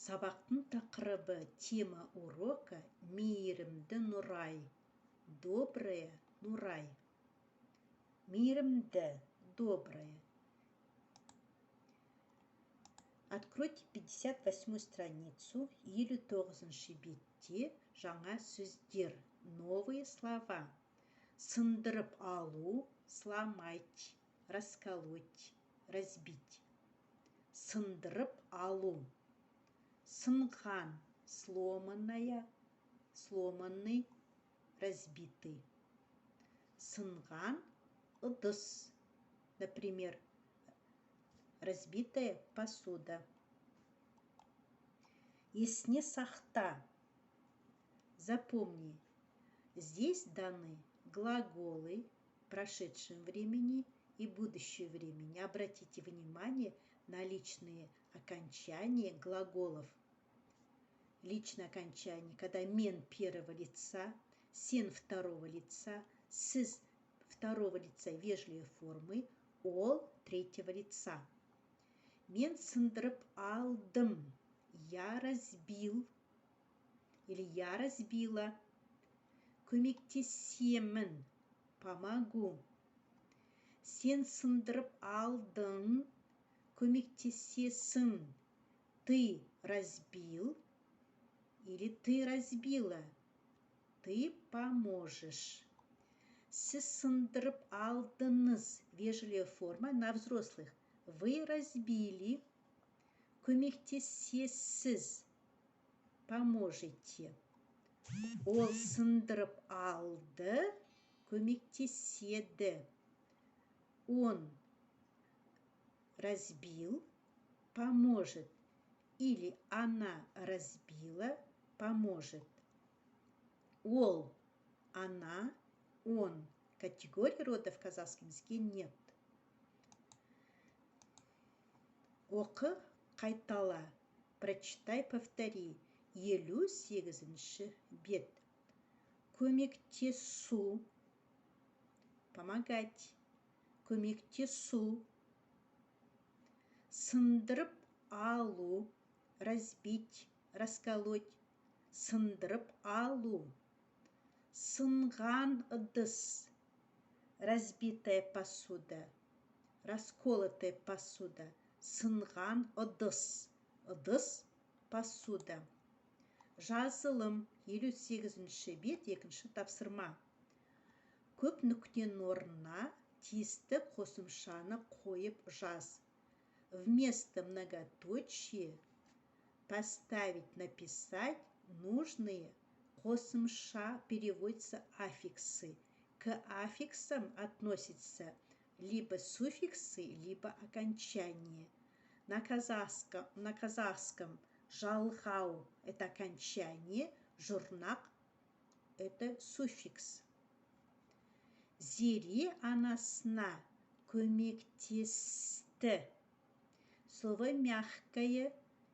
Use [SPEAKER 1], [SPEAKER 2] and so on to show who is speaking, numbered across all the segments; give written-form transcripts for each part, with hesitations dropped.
[SPEAKER 1] Сабақтың тақырыбы, тема урока «Мейірімді Нұрай». Добрая Нұрай. Мейірімді, добрая. Откройте 58 страницу, 59 бетте жаңа сөздер, новые слова. Сындырып алу, сломать, расколоть, разбить. Сындырып алу. Сынған, сломанная, сломанный, разбитый. Сынған, ыдыс. Например, разбитая посуда. Есне сақта. Запомни, здесь даны глаголы в прошедшем времени и будущем времени. Обратите внимание на личные окончания глаголов. Личное окончание, когда мен первого лица, сен второго лица, сіз второго лица вежливой формы, ол третьего лица. Мен сындырып алдым. Я разбил или я разбила. Көмектесемін. Помогу. Сен сындырып алдың. Көмектесесің. Ты разбил или ты разбила. Ты поможешь. Сіз сындырып алдыңыз. Вежливая форма на взрослых. Вы разбили. Көмектесесіз. Поможете. Ол сындырып алды. Көмектеседі. Он разбил. Поможет. Или она разбила. Поможет. Ол, она, он. Категории рода в казахском языке нет. Оқы, қайтала. Прочитай, повтори. 58 бет. Көмектесу. Помогать. Көмектесу. Сындырып алу. Разбить, расколоть. Сындырып алу. Сынған ыдыс. Разбитая посуда. Расколотая посуда. Сынған ыдыс. Ыдыс, посуда. Жазылым. 58 бет, екінші тапсырма. Көп нүктенің орнына тиісті қосымшаны қойып жаз. Вместо многоточия поставить, написать нужные қосымша переводятся аффиксы. К аффиксам относятся либо суффиксы, либо окончания. На казахском жалғау – это окончание, жұрнақ – это суффикс. Зере анасына көмектесті. Слово мягкое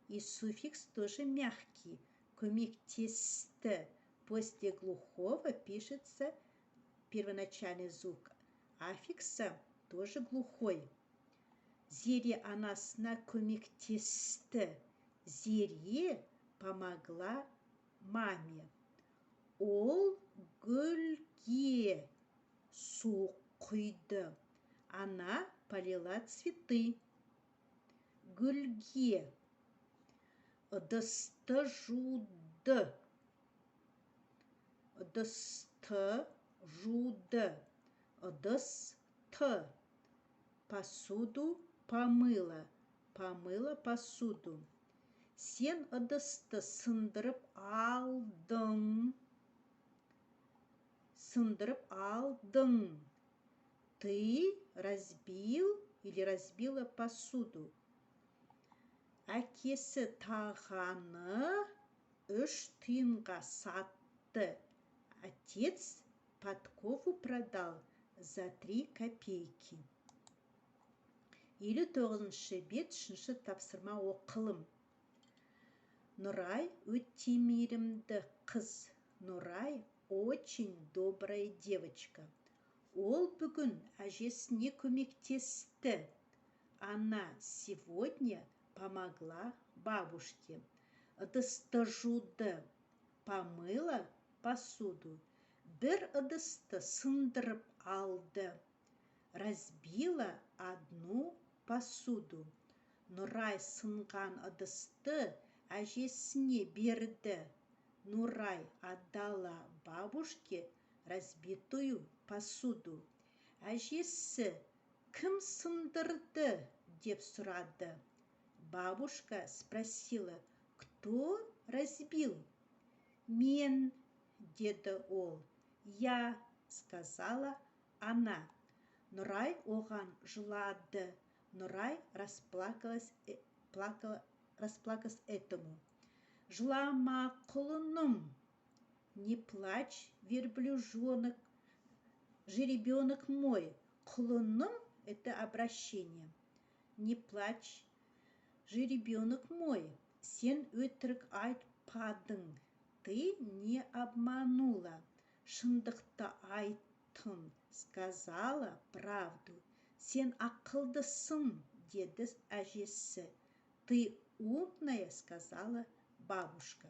[SPEAKER 1] и суффикс тоже мягкий. Көмектесті. После глухого пишется первоначальный звук аффикса, тоже глухой. Зере анасына көмектесті. Зере помогла маме. Ол гүлге су құйды. Она полила цветы. Гүлге. Ыдысты жуды. Ыдысты жуды. Ыдысты. Посуду помыла. Помыла посуду. Сен ыдысты сындырып алдың. Сындырып алдың. Ты разбил или разбила посуду. Әкесі тағаны 3 тиынға сатты. Отец подкову продал за 3 копейки. 59 бет, 3-ші тапсырма оқылым. Нұрай өте мейірімді қыз. Нұрай очень добрая девочка. Ол бүгін әжесіне көмектесті. Она сегодня помогла бабушке. ыдысты жуды, помыла посуду. Бір ыдысты сындырып алды, разбила одну посуду. Нұрай сынған ыдысты әжесіне берді. Нұрай отдала бабушке разбитую посуду. Әжесі, кім сындырды, деп сұрады. Бабушка спросила, кто разбил? Мен, деді ол. Я, сказала она. Нұрай оған жылады. Нұрай расплакалась этому. Жылама, құлыным. Не плачь, верблюжонок, жеребенок мой. Құлыным – это обращение. Не плачь, жеребенок мой. Сен өтірік айтпадың. Ты не обманула. Шындықты айттың. Сказала правду. Сен ақылдысың, деді әжесі. Ты умная, сказала бабушка.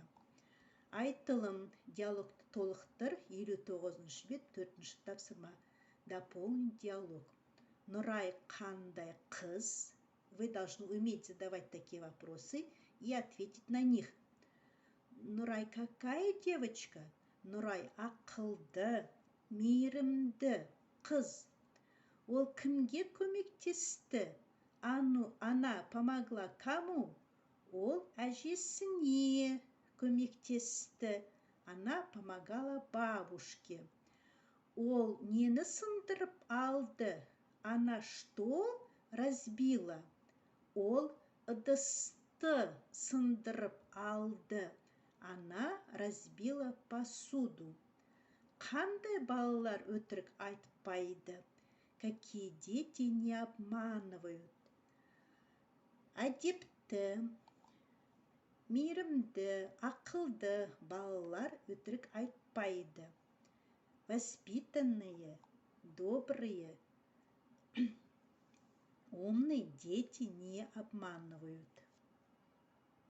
[SPEAKER 1] Айтылым, диалогты толықтыр, 59-шы бет, 4-ші тапсырма. Дополнить диалог. Нұрай қандай қыз? Вы должны уметь задавать такие вопросы и ответить на них. Нұрай какая девочка? Нұрай ақылды, мейірімді қыз. Ол кімге көмектесті? Она помогла кому? Ол әжесіне көмектесті. Она помогала бабушке. Ол нені сындырып алды? Она что разбила? Ол ыдысты сындырып алды. Она разбила посуду. Қандай балалар өтірік айтпайды? Какие дети не обманывают? Әдепті, мейірімді, ақылды балалар өтірік айтпайды. Воспитанные, добрые, умные дети не обманывают.